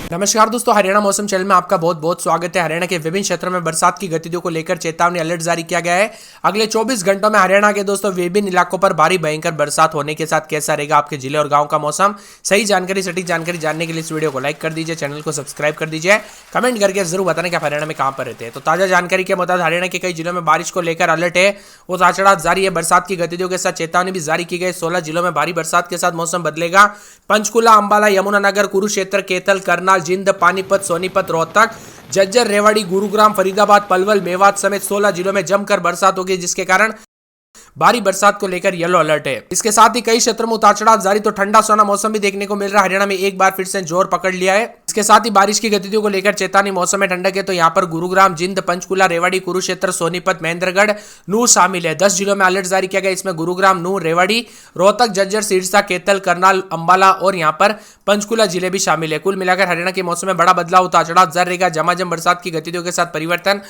नमस्कार दोस्तों, हरियाणा मौसम चैनल में आपका बहुत बहुत स्वागत है। हरियाणा के विभिन्न क्षेत्रों में बरसात की गतिविधियों को लेकर चेतावनी अलर्ट जारी किया गया है। अगले 24 घंटों में हरियाणा के दोस्तों विभिन्न इलाकों पर भारी भयंकर बरसात होने के साथ कैसा रहेगा आपके जिले और गांव का मौसम। सही जानकारी, सटीक जानकारी जानने के लिए इस वीडियो को लाइक कर दीजिए, चैनल को सब्सक्राइब कर दीजिए, कमेंट करके जरूर बताना कि आप हरियाणा में कहां पर रहते हैं। तो ताजा जानकारी के मुताबिक हरियाणा के कई जिलों में बारिश को लेकर अलर्ट है, वो ताछड़ा जारी है। बरसात की गतिविधियों के साथ चेतावनी भी जारी की गई। 16 जिलों में भारी बरसात के साथ मौसम बदलेगा। पंचकुला, अंबाला, यमुनानगर, कुरुक्षेत्र, कैथल, करनाल, जिंद, पानीपत, सोनीपत, रोहतक, झज्जर, रेवाड़ी, गुरुग्राम, फरीदाबाद, पलवल, मेवात समेत 16 जिलों में जमकर बरसात होगी, जिसके कारण भारी बरसात को लेकर येलो अलर्ट है। इसके साथ ही कई क्षेत्रों में उतार चढ़ाव जारी, तो ठंडा सोना मौसम भी देखने को मिल रहा है। हरियाणा में एक बार फिर से जोर पकड़ लिया है। इसके साथ ही बारिश की गतिविधियों को लेकर चेतावनी, मौसम में ठंडक है, तो यहाँ पर गुरुग्राम, जिंद, पंचकुला, रेवाड़ी, कुरुक्षेत्र, सोनीपत, महेंद्रगढ़, नूह शामिल है। 10 जिलों में अलर्ट जारी किया गया। इसमें गुरुग्राम, नूह, रेवाड़ी, रोहतक, झज्जर, सिरसा, कैथल, करनाल, अंबाला और यहाँ पर पंचकुला जिले भी शामिल है। कुल मिलाकर हरियाणा के मौसम में बड़ा बदलाव, उतार चढ़ाव जारी रहेगा। झमाझम बरसात की गतिविधियों के साथ परिवर्तन,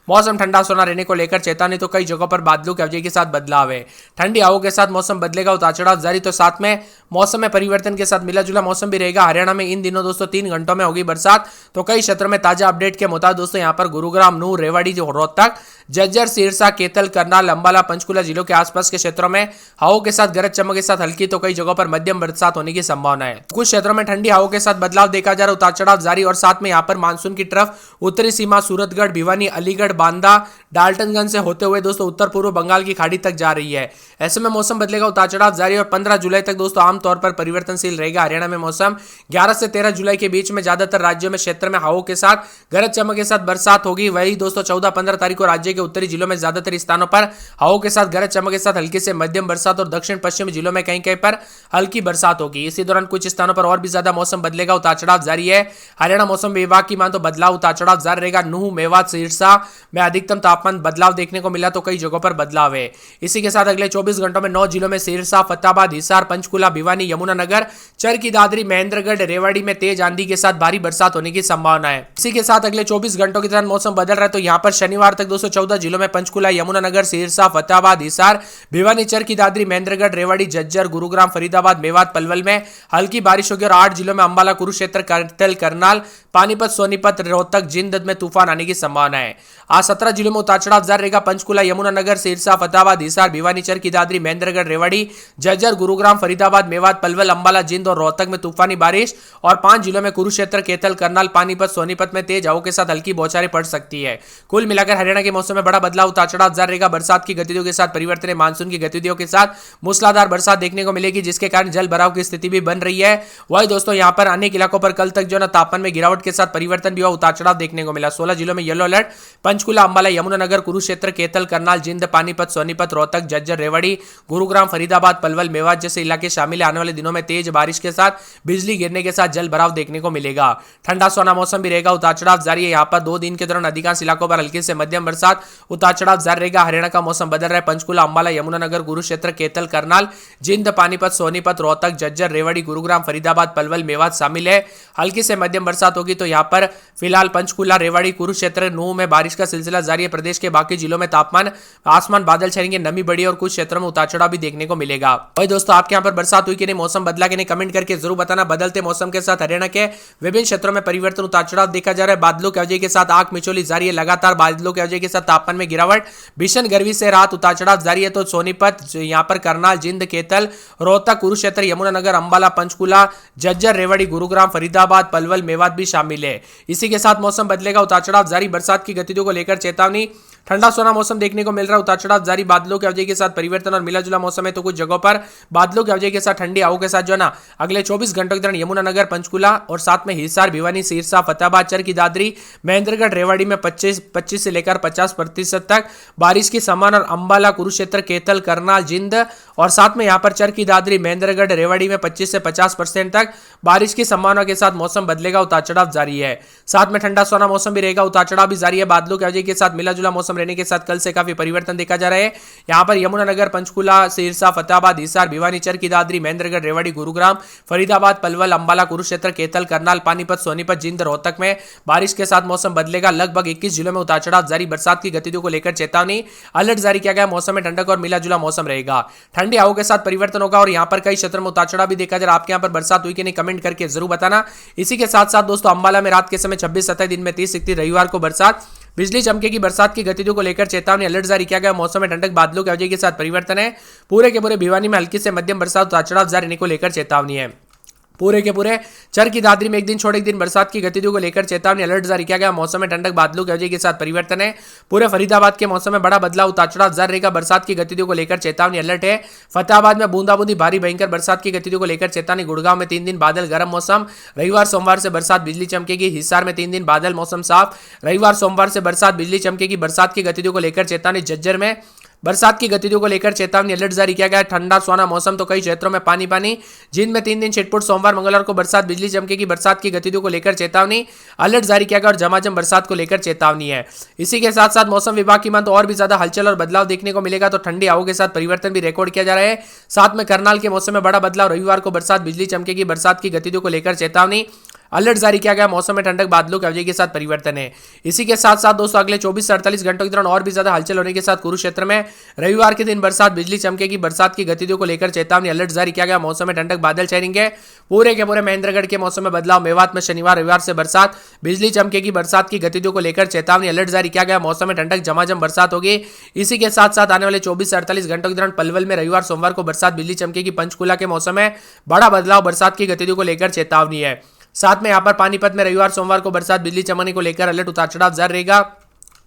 मौसम ठंडा सोना रहने को लेकर चेतावनी, तो कई जगहों पर बादलों की अवधि के साथ बदलाव है। ठंडी हवाओं के साथ मौसम बदलेगा, उतार चढ़ाव जारी, तो साथ में मौसम में परिवर्तन के साथ मिला जुला मौसम भी रहेगा। हरियाणा में इन दिनों दोस्तों 3 घंटों में होगी बरसात, तो कई क्षेत्रों में ताजा अपडेट के मुताबिक दोस्तों यहाँ पर गुरुग्राम, नूह, रेवाड़ी, रोहतक, झज्जर, सिरसा, कैथल, करनाल, अंबाला, पंचकुला जिलों के आसपास के क्षेत्रों में हवाओं के साथ गरज चमक के साथ हल्की तो कई जगहों पर मध्यम बरसात होने की संभावना है। कुछ क्षेत्रों में ठंडी हवाओं के साथ बदलाव देखा जा रहा है, उतार चढ़ाव जारी, और साथ में यहाँ पर मानसून की तरफ उत्तरी सीमा सूरतगढ़, भिवानी, अलीगढ़, बांदा, डाल्टनगंज से होते हुए दोस्तों उत्तर पूर्व बंगाल की खाड़ी तक जा रही है। ऐसे में मौसम बदलेगा, उतार चढ़ाव जारी, और 15 जुलाई तक दोस्तों आमतौर पर परिवर्तनशील रहेगा। हरियाणा में मौसम 11 से 13 जुलाई के बीच में ज्यादातर राज्यों में क्षेत्र में हवाओं के साथ गरज चमक के साथ बरसात होगी। वही दोस्तों 14-15 तारीख को राज्य के उत्तरी जिलों में ज्यादातर स्थानों पर हवाओं के साथ गरज चमक के साथ हल्की से मध्यम बरसात, और दक्षिण पश्चिमी जिलों में कहीं कहीं पर हल्की बरसात होगी। इसी दौरान कुछ स्थानों पर और भी ज्यादा मौसम बदलेगा, उतार चढ़ाव जारी है। हरियाणा मौसम विभाग की मान तो बदलाव, उतार चढ़ाव जारी रहेगा। नूह, मेवात, सिरसा में अधिकतम तापमान बदलाव देखने को मिला, तो कई जगहों पर बदलाव है। इसी के साथ अगले 24 घंटों में 9 जिलों में सिरसा, फतेहाबाद, हिसार, पंचकुला, भिवानी, यमुनानगर, चरखी दादरी, महेंद्रगढ़, रेवाड़ी में तेज आंधी के साथ भारी बरसात होने की संभावना है। इसी के साथ अगले 24 घंटों के दौरान मौसम बदल रहा है, तो यहाँ पर शनिवार तक 214 जिलों में पंचकुला, यमुनानगर, सिरसा, फतेहाबाद, हिसार, भिवानी, चरखी दादरी, महेंद्रगढ़, रेवाड़ी, झज्जर, गुरुग्राम, फरीदाबाद, मेवात, पलवल में हल्की बारिश होगी, और 8 जिलों में अंबाला, कुरुक्षेत्र, कैथल, करनाल, पानीपत, सोनीपत, रोहतक, जिंद में तूफान आने की संभावना है। आज 17 जिलों में उतार चढ़ाव जारी रहेगा। पंचकुला, यमुनानगर, सिरसा, फतेहाबाद, हिसार, भिवानी, चरखी दादरी, महेंद्रगढ़, रेवाड़ी, झज्जर, गुरुग्राम, फरीदाबाद, मेवात, पलवल, अंबाला, जिंद और रोहतक में तूफानी बारिश, और 5 जिलों में कुरुक्षेत्र, कैथल, करनाल, पानीपत, सोनीपत में तेज हवाओं के साथ हल्की बौछारें पड़ सकती है। कुल मिलाकर हरियाणा के मौसम में बड़ा बदलाव, उतार चढ़ाव जारी रहेगा। बरसात की गतिविधियों के साथ परिवर्तन, मानसून की गतिविधियों के साथ मूसलाधार बरसात देखने को मिलेगी, जिसके कारण जल भराव की स्थिति भी बन रही है। वही दोस्तों यहाँ पर अनेक इलाकों पर कल तक जो ना तापमान में गिरावट के साथ परिवर्तन भी हुआ, उतार चढ़ाव देखने को मिला। 16 जिलों में येलो अलर्ट, पंचकुला, अंबाला, यमुनानगर, कुरुक्षेत्र, कैथल, करनाल, जिंद, पानीपत, सोनीपत, रोहतक, झज्जर, रेवाड़ी, गुरुग्राम, फरीदाबाद, पलवल, मेवात जैसे इलाके शामिल है। आने वाले दिनों में तेज बारिश के साथ बिजली गिरने के साथ जल भराव देखने को मिलेगा। ठंडा सोना मौसम भी रहेगा, उतार चढ़ाव जारी है। यहाँ पर 2 दिन के दौरान अधिकांश इलाकों पर हल्की से मध्यम बरसात, उतार चढ़ाव जारी रहेगा। हरियाणा का मौसम बदल रहा है। पंचकुला, अंबाला, यमुनानगर, कुरुक्षेत्र, कैथल, करनाल, जिंद, पानीपत, सोनीपत, रोहतक, झज्जर, रेवाड़ी, गुरुग्राम, फरीदाबाद, पलवल, मेवात शामिल है। हल्की से मध्यम बरसात होगी, तो यहाँ पर फिलहाल पंचकुला, रेवाड़ी, कुरुक्षेत्र, नूह में बारिश का सिलसिला जारी है। प्रदेश के बाकी जिलों में तापमान आसमान बादल छाएंगे, नमी बढ़ी और कुछ क्षेत्रों में उतार चढ़ाव भी देखने को मिलेगा। वही दोस्तों आपके यहाँ पर बरसात हुई कि नहीं, मौसम बदला कि नहीं, कमेंट करके जरूर बताना। बदलते मौसम के साथ हरियाणा के विभिन्न क्षेत्रों में परिवर्तन, उतार चढ़ाव देखा जा रहा है। बादलों की वजह के साथ आग मिचौली जारी है। लगातार बादलों की वजह के साथ तापमान में गिरावट, भीषण गर्मी से राहत, उतार चढ़ाव जारी है। तो सोनीपत, यहाँ पर करनाल, जिंद, कैथल, रोहतक, कुरुक्षेत्र, यमुनानगर, अंबाला, पंचकुला, झज्जर, रेवाड़ी, गुरुग्राम, फरीदाबाद, पलवल, मेवात भी शामिल है। इसी के साथ मौसम बदलेगा, उतार चढ़ाव जारी। बरसात की गतिविधियों को लेकर चेतावनी, ठंडा सोना मौसम देखने को मिल रहा है, उतार चढ़ाव जारी। बादलों की वजह के साथ परिवर्तन और मिला जुला मौसम है, तो कुछ जगहों पर बादलों की वजह के साथ ठंडी हवाओं के साथ जो ना अगले 24 घंटों के दौरान यमुनानगर, पंचकुला और साथ में हिसार, भिवानी, सिरसा, फतेहाबाद, चरखी दादरी, महेंद्रगढ़, रेवाड़ी में 25 से लेकर 50% तक बारिश की संभावना, और अंबाला, कुरुक्षेत्र, कैथल, करनाल, जिंद और साथ में यहाँ पर चरखी दादरी, महेंद्रगढ़, रेवाड़ी में 25 से 50% तक बारिश की संभावना के साथ मौसम बदलेगा, उतार चढ़ाव जारी है। साथ में ठंडा सोना मौसम भी रहेगा, उतार चढ़ाव भी जारी है। बादलों की वजह के साथ मिला जुला मौसम मौसम रहने के साथ कल से काफी परिवर्तन देखा जा रहा है। यहाँ पर यमुनानगर, पंचकुला, सिरसा, फतेहाबाद, हिसार, भिवानी, चरखी दादरी, महेंद्रगढ़, रेवाड़ी, गुरुग्राम, फरीदाबाद, पलवल, अंबाला, कुरुक्षेत्र, कैथल, करनाल, पानीपत, सोनीपत, जिंद, रोहतक में बारिश के साथ मौसम बदलेगा। लगभग 21 जिलों में उतार चढ़ाव जारी। बरसात की गतिविधियों को लेकर चेतावनी, अलर्ट जारी किया गया। मौसम में ठंडक और मिला जुला मौसम रहेगा। ठंडी हवाओं के साथ परिवर्तन होगा और यहाँ पर कई क्षेत्रों में उतार चढ़ाव भी देखा जा रहा है। आपके यहाँ पर बरसात हुई कि नहीं, कमेंट करके जरूर बताना। इसी के साथ साथ दोस्तों अंबाला में रात के समय 26-27, दिन में 30-31, रविवार को बरसात, बिजली चमकेगी। बरसात की गतिविधियों को लेकर चेतावनी, अलर्ट जारी किया गया। मौसम में ठंडक, बादलों की वजह के साथ परिवर्तन है। पूरे के पूरे भिवानी में हल्की से मध्यम बरसात, उतार चढ़ाव जारी रहने को लेकर चेतावनी है। पूरे के पूरे चरखी दादरी में एक दिन छोड़ एक दिन बरसात की गतिविधियों को लेकर चेतावनी, अलर्ट जारी किया गया। मौसम में ठंडक, बादलों की वजह के साथ परिवर्तन है। पूरे फरीदाबाद के मौसम में बड़ा बदलाव, उतार चढ़ाव जारी रहेगा। बरसात की गतिविधियों को लेकर चेतावनी, अलर्ट है। फतेहाबाद में बूंदाबूंदी भारी भयंकर बरसात की गतिविधियों को लेकर चेतावनी। गुड़गांव में 3 दिन बादल, गर्म मौसम। रविवार सोमवार से बरसात, बिजली चमकेगी। हिसार में 3 दिन बादल, मौसम साफ। रविवार सोमवार से बरसात, बिजली चमकेगी। बरसात की गतिविधियों को लेकर चेतावनी। झज्जर में बरसात की गतिविधियों को लेकर चेतावनी, अलर्ट जारी किया गया। ठंडा सोना मौसम, तो कई क्षेत्रों में पानी पानी। जिंद में 3 दिन छिटपुट, सोमवार मंगलवार को बरसात, बिजली चमकेगी। बरसात की गतिविधियों को लेकर चेतावनी, अलर्ट जारी किया गया और झमाझम बरसात को लेकर चेतावनी है। इसी के साथ साथ मौसम विभाग की मान तो और भी ज्यादा हलचल और बदलाव देखने को मिलेगा। तो ठंडी हवाओं के साथ परिवर्तन भी रिकॉर्ड किया जा रहा है। साथ में करनाल के मौसम में बड़ा बदलाव। रविवार को बरसात, बिजली चमकेगी। बरसात की गतिविधियों को लेकर चेतावनी, अलर्ट जारी किया गया। मौसम में ठंडक, बादलों की वजह के साथ परिवर्तन है। इसी के साथ साथ दोस्तों अगले 24 से 48 घंटों के दौरान और भी ज्यादा हलचल होने के साथ कुरुक्षेत्र में रविवार के दिन बरसात, बिजली चमकेगी। बरसात की गतिविधियों को लेकर चेतावनी, अलर्ट जारी किया गया। मौसम में ठंडक, बादल छाएंगे। पूरे के पूरे महेंद्रगढ़ के मौसम में बदलाव। मेवात में शनिवार रविवार से बरसात, बिजली चमकेगी। बरसात की गतिविधियों को लेकर चेतावनी, अलर्ट जारी किया गया। मौसम में ठंडक, झमाझम बरसात होगी। इसी के साथ साथ आने वाले 24 से 48 घंटों के दौरान पलवल में रविवार सोमवार को बरसात, बिजली चमकेगी। पंचकुला के मौसम में बड़ा बदलाव। बरसात की गतिविधियों को लेकर चेतावनी है। साथ में यहां पर पानीपत में रविवार सोमवार को बरसात, बिजली चमकने को लेकर अलर्ट, उतार चढ़ाव जारी रहेगा।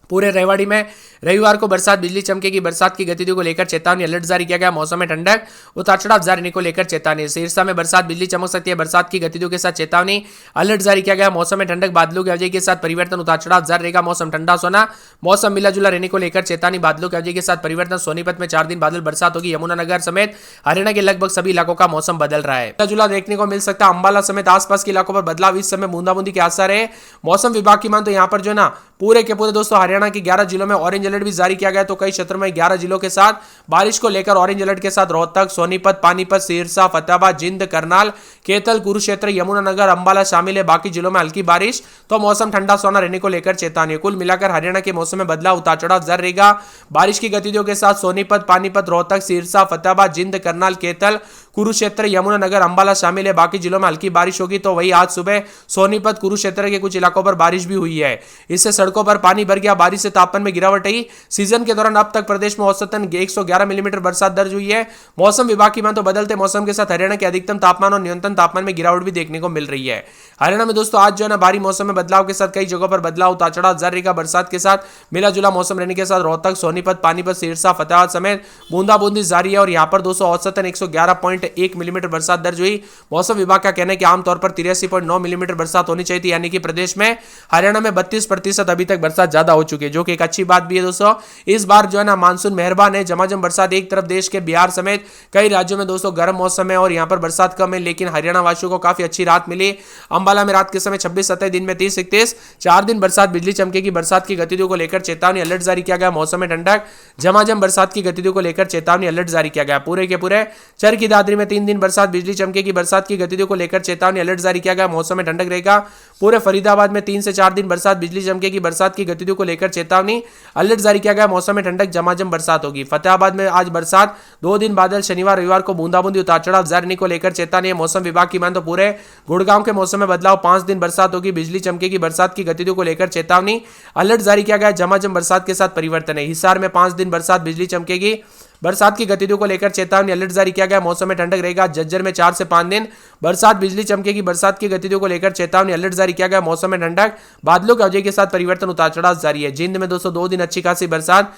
पूरे रेवाड़ी में रविवार को बरसात, बिजली चमकेगी। बरसात की गतिविधियों को लेकर चेतावनी, अलर्ट जारी किया गया। मौसम में ठंडक, उतार चढ़ाव जारी रहने को लेकर चेतावनी। सिरसा में बरसात, बिजली चमक सकती है। बरसात की गतिविधियों के साथ चेतावनी, अलर्ट जारी किया गया। मौसम में ठंडक, बादलों की वजह के साथ परिवर्तन, उतार चढ़ाव जारी रहेगा। मौसम ठंडा सोना, मौसम मिला जुला रहने को लेकर चेतावनी। बादलों की वजह के साथ परिवर्तन। सोनीपत में 4 दिन बादल, बरसात होगी। यमुनानगर समेत हरियाणा के लगभग सभी इलाकों का मौसम बदल रहा है। मिला जुला देखने को मिल सकता है। अंबाला समेत आसपास के इलाकों पर बदलाव। इस समय बूंदाबूंदी के आसार है। मौसम विभाग की मान तो यहाँ पर जो है ना पूरे के पूरे दोस्तों हरियाणा के 11 जिलों में ऑरेंज अलर्ट भी जारी किया गया। तो कई क्षेत्रों में 11 जिलों के साथ बारिश को लेकर ऑरेंज अलर्ट के साथ रोहतक, सोनीपत, पानीपत, सिरसा, फतेहाबाद, जिंद, करनाल, कैथल, कुरुक्षेत्र, यमुनानगर, अंबाला शामिल है। बाकी जिलों में हल्की बारिश। तो मौसम ठंडा सोना रहने को लेकर चेतावनी। कुल मिलाकर हरियाणा के मौसम में बदलाव, उतार चढ़ाव जारी रहेगा। बारिश की गतिविधियों के साथ सोनीपत, पानीपत, रोहतक, सिरसा, फतेहाबाद, जिंद, करनाल, कैथल, कुरुक्षेत्र, यमुनानगर, अंबाला शामिल है। बाकी जिलों में हल्की बारिश होगी। तो वही आज सुबह सोनीपत, कुरुक्षेत्र के कुछ इलाकों पर बारिश भी हुई है। इससे सड़कों पर पानी भर गया। बारिश से तापमान में गिरावट आई। सीजन के दौरान अब तक प्रदेश में औसतन 111 मिलीमीटर बरसात दर्ज हुई है। मौसम विभाग की मान तो बदलते मौसम के साथ हरियाणा के अधिकतम तापमान और न्यूनतम तापमान में गिरावट भी देखने को मिल रही है। हरियाणा में दोस्तों आज जो है ना भारी मौसम में बदलाव के साथ कई जगहों पर बदलाव, उतार चढ़ाव जारी रहेगा। बरसात के साथ मिला जुला मौसम रहने के साथ रोहतक, सोनीपत, पानीपत, सिरसा, फतेहाबाद समेत बूंदाबूंदी जारी है। और यहाँ पर दोस्तों औसतन 111.1 मिलीमीटर बरसात दर्ज हुई। मौसम विभाग का कहना है कि आमतौर पर 83.9 मिलीमीटर बरसात होनी चाहिए थी। यानी कि प्रदेश में हरियाणा में 32% अभी तक बरसात ज्यादा हो चुकी है, जो कि एक अच्छी बात भी है दोस्तों। इस बार जो है ना मानसून मेहरबान है। झमाझम बरसात। एक तरफ देश के बिहार समेत कई राज्यों में दोस्तों गर्म मौसम है और यहाँ पर बरसात कम है, लेकिन हरियाणा वासियों को काफी अच्छी राहत मिली। अंबाला में रात के समय 26-27, दिन में 30-31, 4 दिन बरसात, बिजली चमकेगी। बरसात की गतिविधियों को लेकर चेतावनी, अलर्ट जारी किया गया। मौसम में ठंडक, झमाझम बरसात की गतिविधियों को लेकर चेतावनी, अलर्ट जारी किया गया। पूरे के पूरे चरखी दादरी में 3 दिन बरसात, बिजली चमकेगी। बरसात की गतिविधियों को लेकर चेतावनी, अलर्ट जारी किया गया। मौसम में ठंडक रहेगा। पूरे फरीदाबाद में 3 से 4 दिन बरसात, बिजली चमकेगी। बरसात की गतिविधियों को लेकर चेतावनी, अलर्ट जारी किया गया। मौसम में ठंडक, झमाझम बरसात होगी। फतेहाबाद में आज बरसात, 2 दिन बादल, शनिवार रविवार को बूंदाबूंदी, उतार चढ़ाव जारी को लेकर चेतावनी। मौसम विभाग की मान तो पूरे गुड़गांव के मौसम में बदलाव। 5 दिन बरसात होगी, बिजली चमकेगी। बरसात की गतिविधियों को लेकर चेतावनी, अलर्ट जारी किया गया। झमाझम बरसात के साथ परिवर्तन है। हिसार में 5 दिन बरसात, बिजली चमकेगी। बरसात की गतिविधियों को लेकर चेतावनी, अलर्ट जारी किया गया। मौसम में ठंडक रहेगा। झज्जर में 4 से 5 दिन बरसात, बिजली चमकेगी। बरसात की गतिविधियों को लेकर चेतावनी, अलर्ट जारी किया गया। मौसम में ठंडक, बादलों की वजह के साथ परिवर्तन, उतार चढ़ाव जारी है। जिंद में दोस्तों 2 दिन अच्छी खासी बरसात,